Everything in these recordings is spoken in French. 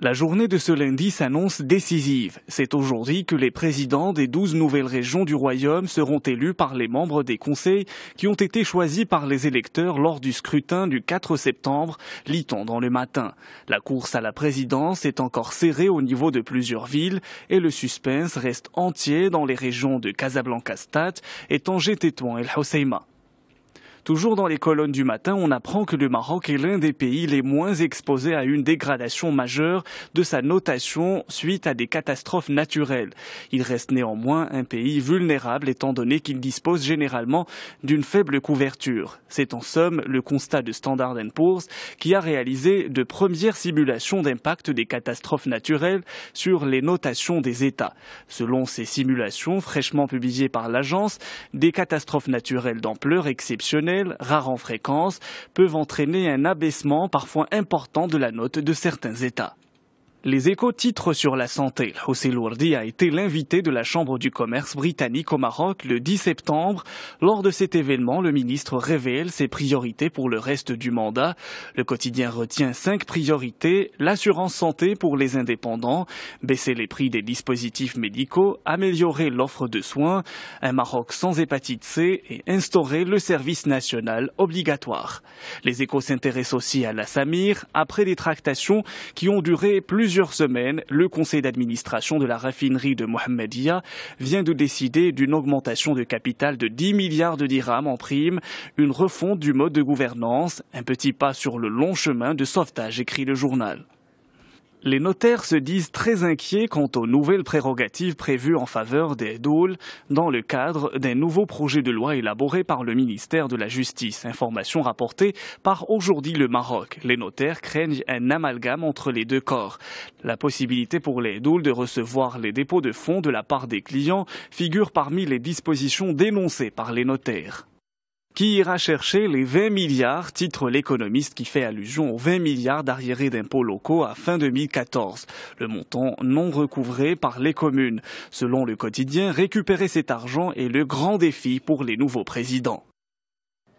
La journée de ce lundi s'annonce décisive. C'est aujourd'hui que les présidents des 12 nouvelles régions du Royaume seront élus par les membres des conseils qui ont été choisis par les électeurs lors du scrutin du 4 septembre, lit-on dans le matin. La course à la présidence est encore serrée au niveau de plusieurs villes et le suspense reste entier dans les régions de Casablanca-Stade et Tanger-Tétouan et El Hoceima. Toujours dans les colonnes du matin, on apprend que le Maroc est l'un des pays les moins exposés à une dégradation majeure de sa notation suite à des catastrophes naturelles. Il reste néanmoins un pays vulnérable étant donné qu'il dispose généralement d'une faible couverture. C'est en somme le constat de Standard & Poor's qui a réalisé de premières simulations d'impact des catastrophes naturelles sur les notations des États. Selon ces simulations fraîchement publiées par l'agence, des catastrophes naturelles d'ampleur exceptionnelle rares en fréquence, peuvent entraîner un abaissement parfois important de la note de certains États. Les Échos titrent sur la santé. Hossein Lourdi a été l'invité de la Chambre du commerce britannique au Maroc le 10 septembre. Lors de cet événement, le ministre révèle ses priorités pour le reste du mandat. Le quotidien retient 5 priorités. L'assurance santé pour les indépendants, baisser les prix des dispositifs médicaux, améliorer l'offre de soins, un Maroc sans hépatite C et instaurer le service national obligatoire. Les Échos s'intéressent aussi à la Samir. Après des tractations qui ont duré plusieurs semaines, le conseil d'administration de la raffinerie de Mohammedia vient de décider d'une augmentation de capital de 10 milliards de dirhams en prime, une refonte du mode de gouvernance, un petit pas sur le long chemin de sauvetage, écrit le journal. Les notaires se disent très inquiets quant aux nouvelles prérogatives prévues en faveur des doules dans le cadre d'un nouveau projet de loi élaboré par le ministère de la Justice. Information rapportée par Aujourd'hui le Maroc. Les notaires craignent un amalgame entre les deux corps. La possibilité pour les doules de recevoir les dépôts de fonds de la part des clients figure parmi les dispositions dénoncées par les notaires. Qui ira chercher les 20 milliards, titre l'économiste qui fait allusion aux 20 milliards d'arriérés d'impôts locaux à fin 2014. Le montant non recouvré par les communes. Selon le quotidien, récupérer cet argent est le grand défi pour les nouveaux présidents.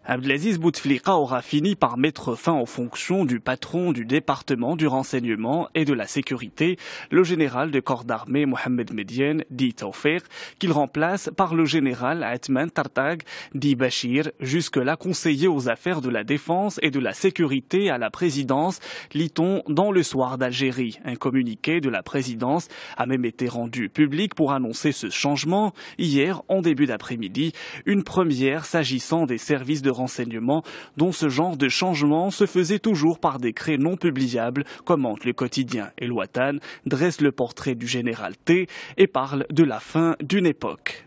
Abdelaziz Bouteflika aura fini par mettre fin aux fonctions du patron du département du renseignement et de la sécurité, le général de corps d'armée Mohamed Medienne, dit Taoufir, qu'il remplace par le général Atman Tartag, dit Bachir, jusque-là conseiller aux affaires de la défense et de la sécurité à la présidence, lit-on dans le Soir d'Algérie. Un communiqué de la présidence a même été rendu public pour annoncer ce changement hier en début d'après-midi, une première s'agissant des services de renseignement dont ce genre de changement se faisait toujours par décret non publiable, commente le quotidien. El Watan dresse le portrait du général T et parle de la fin d'une époque.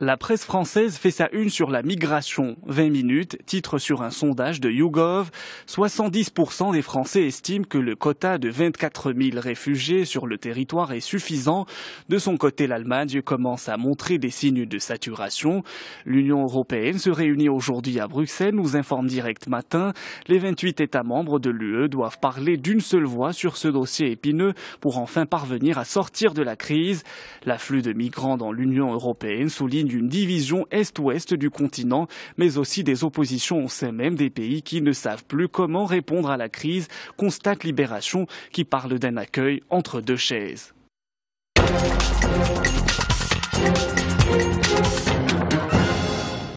La presse française fait sa une sur la migration. 20 minutes, titre sur un sondage de YouGov. 70% des Français estiment que le quota de 24 000 réfugiés sur le territoire est suffisant. De son côté, l'Allemagne commence à montrer des signes de saturation. L'Union européenne se réunit aujourd'hui à Bruxelles, nous informe Direct Matin. Les 28 États membres de l'UE doivent parler d'une seule voix sur ce dossier épineux pour enfin parvenir à sortir de la crise. L'afflux de migrants dans l'Union européenne souligne une division est-ouest du continent, mais aussi des oppositions au sein même des pays qui ne savent plus comment répondre à la crise, constate Libération qui parle d'un accueil entre deux chaises.